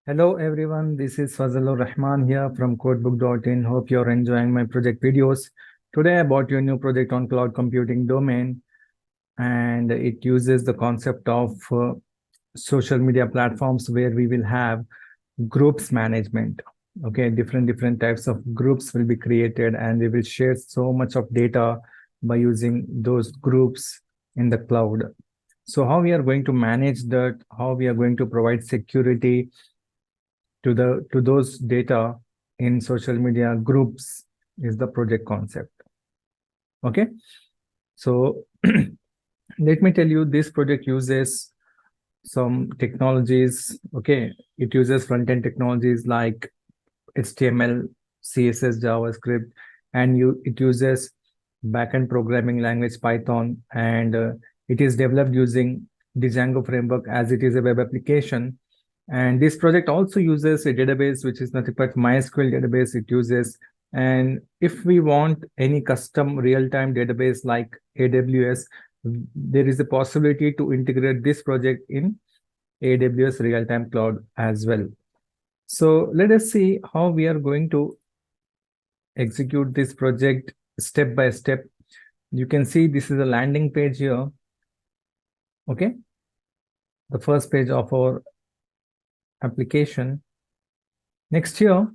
Hello everyone, this is Fazlur Rahman here from codebook.in. Hope you're enjoying my project videos. Today I brought you a new project on cloud computing domain, and it uses the concept of social media platforms where we will have groups management. Okay, different types of groups will be created and we will share so much of data by using those groups in the cloud. So how we are going to manage that, how we are going to provide security to those data in social media groups is the project concept. Okay, so let me tell you, this project uses some technologies. Okay, it uses front-end technologies like HTML, CSS, JavaScript, and it uses backend programming language Python, and it is developed using the Django framework as it is a web application. And this project also uses a database, which is nothing but MySQL database it uses. And if we want any custom real-time database like AWS, there is a possibility to integrate this project in AWS real-time cloud as well. So let us see how we are going to execute this project step by step. You can see this is a landing page here. Okay, the first page of our application. Next here,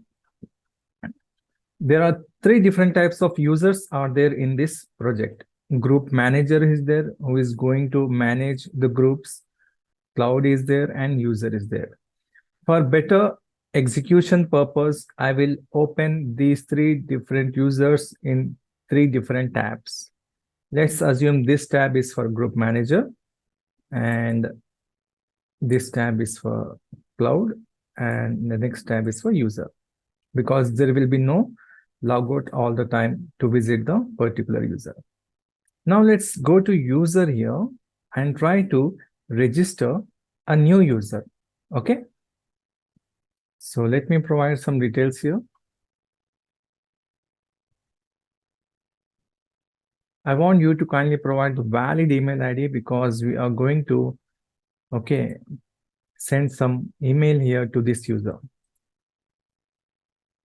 there are three different types of users are there in this project. Group manager is there, who is going to manage the groups. Cloud is there, and user is there. For better execution purpose, I will open these three different users in three different tabs. Let's assume this tab is for group manager, and this tab is for cloud, and the next tab is for user, because there will be no logout all the time to visit the particular user. Now let's go to user here and try to register a new user. Okay. So let me provide some details here. I want you to kindly provide the valid email ID because we are going to, okay, send some email here to this user.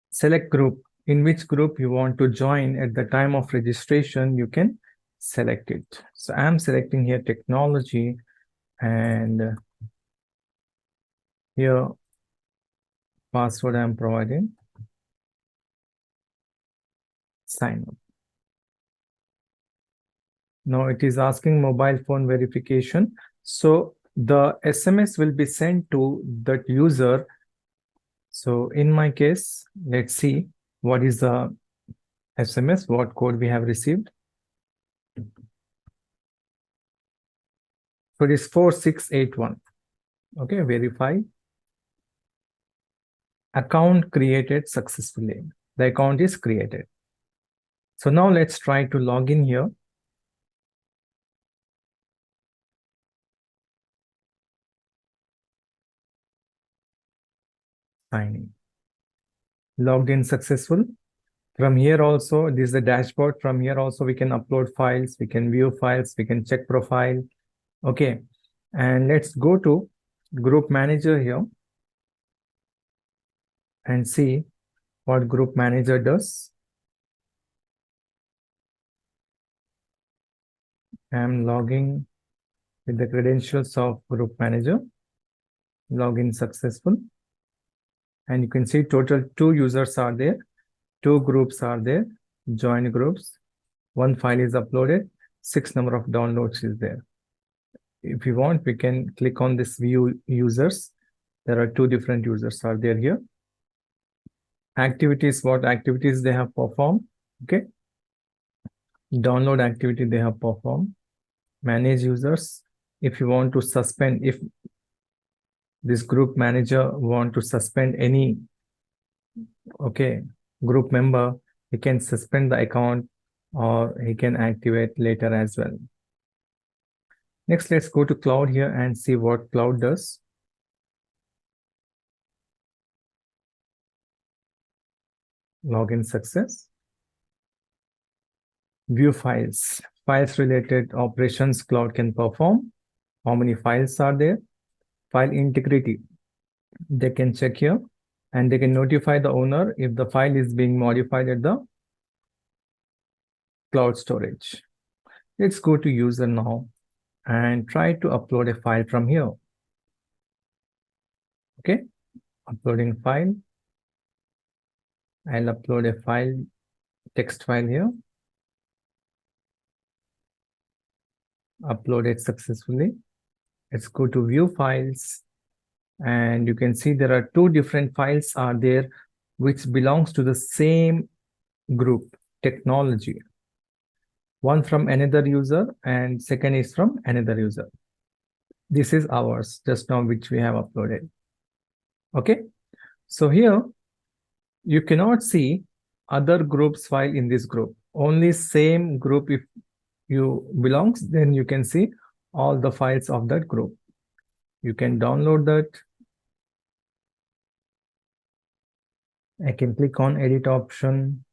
Select group. In which group you want to join at the time of registration, you can select it. So I'm selecting here technology, and here password I'm providing. Sign up. Now it is asking mobile phone verification. So the SMS will be sent to that user. So in my case, let's see what is the SMS, what code we have received. So it is 4681. Okay, verify. Account created successfully. The account is created. So now let's try to log in here. Sign in. Logged in successful. From here also, this is the dashboard. From here also, we can upload files, we can view files, we can check profile. Okay, and let's go to group manager here and see what group manager does. I'm logging with the credentials of group manager. Login successful. And you can see total 2 users are there, 2 groups are there, join groups, 1 file is uploaded, 6 number of downloads is there. If you want, we can click on this view users. There are 2 different users are there here. Activities, what activities they have performed. Okay. Download activity they have performed. Manage users. If you want to suspend, if this group manager want to suspend any, okay, group member, he can suspend the account or he can activate later as well. Next, let's go to cloud here and see what cloud does. Login success. View files. Files related operations cloud can perform. How many files are there? File integrity. They can check here and they can notify the owner if the file is being modified at the cloud storage. Let's go to user now and try to upload a file from here. Okay, uploading file. I'll upload a file, text file here. Upload it successfully. Let's go to view files. And you can see there are two different files are there which belongs to the same group, technology. One from another user and second is from another user. This is ours just now which we have uploaded. Okay, so here you cannot see other groups file in this group. Only same group if you belongs, then you can see all the files of that group. You can download that. I can click on edit option.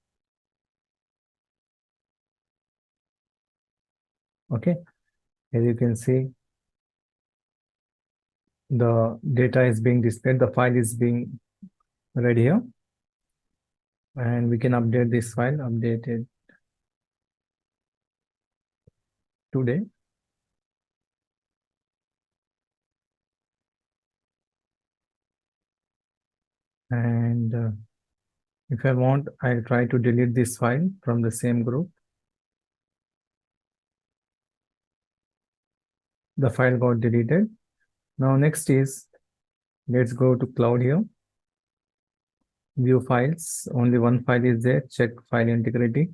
Okay, as you can see, the data is being displayed, the file is being read here. And we can update this file, updated today. And if I want, I'll try to delete this file from the same group. The file got deleted. Now next is, let's go to cloud here. View files, only one file is there, check file integrity.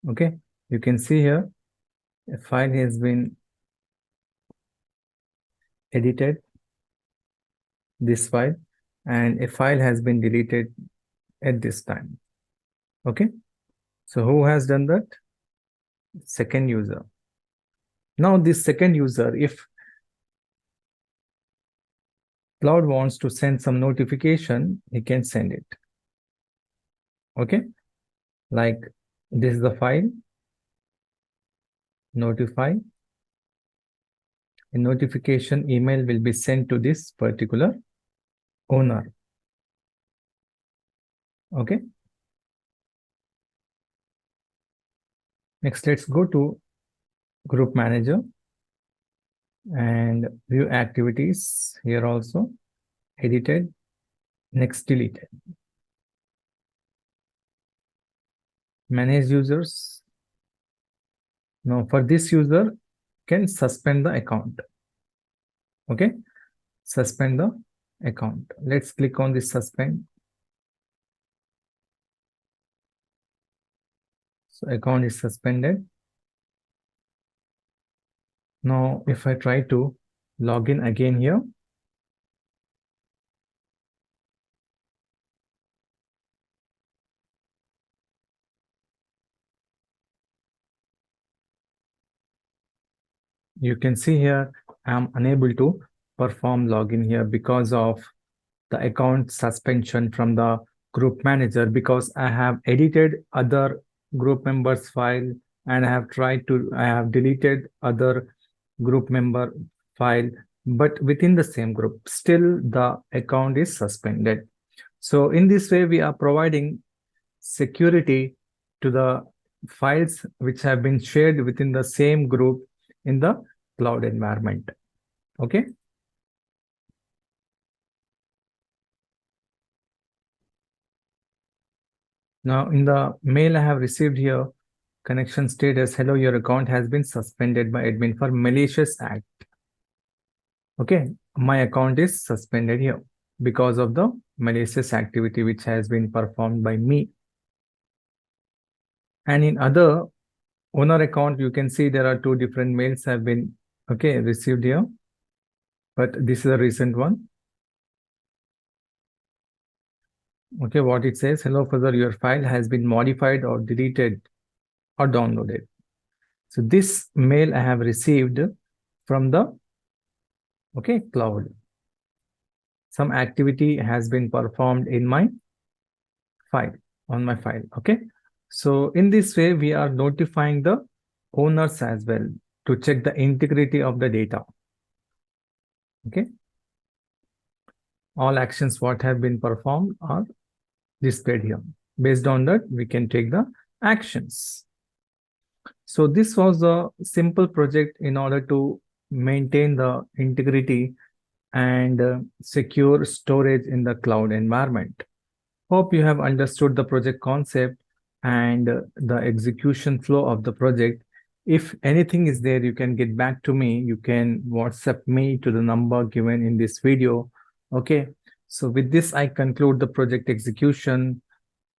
Okay, you can see here, a file has been edited, this file, and a file has been deleted at this time. Okay, so who has done that? Second user. Now this second user, if cloud wants to send some notification, he can send it. Okay, like this is the file, notify. A notification email will be sent to this particular owner. Okay. Next, let's go to group manager and view activities here also, edited, next deleted. Manage users. Now for this user can suspend the account. Okay, suspend the account. Let's click on this suspend. So account is suspended. Now if I try to log in again here, you can see here I'm unable to perform login here because of the account suspension from the group manager, because I have edited other group members file and I have deleted other group member file, but within the same group, still the account is suspended. So in this way, we are providing security to the files which have been shared within the same group in the cloud environment. Okay. Now in the mail I have received here, connection status, hello, your account has been suspended by admin for malicious act. Okay, my account is suspended here because of the malicious activity which has been performed by me. And in other owner account, you can see there are two different mails have been received here, but this is a recent one. Okay, what it says, hello further, your file has been modified or deleted or downloaded. So this mail I have received from the cloud. Some activity has been performed in my file, on my file. Okay, so in this way we are notifying the owners as well to check the integrity of the data. Okay, all actions what have been performed are displayed here. Based on that, we can take the actions. So this was a simple project in order to maintain the integrity and secure storage in the cloud environment. Hope you have understood the project concept and the execution flow of the project. If anything is there, you can get back to me. You can WhatsApp me to the number given in this video. Okay. So with this, I conclude the project execution.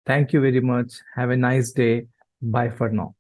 Thank you very much. Have a nice day. Bye for now.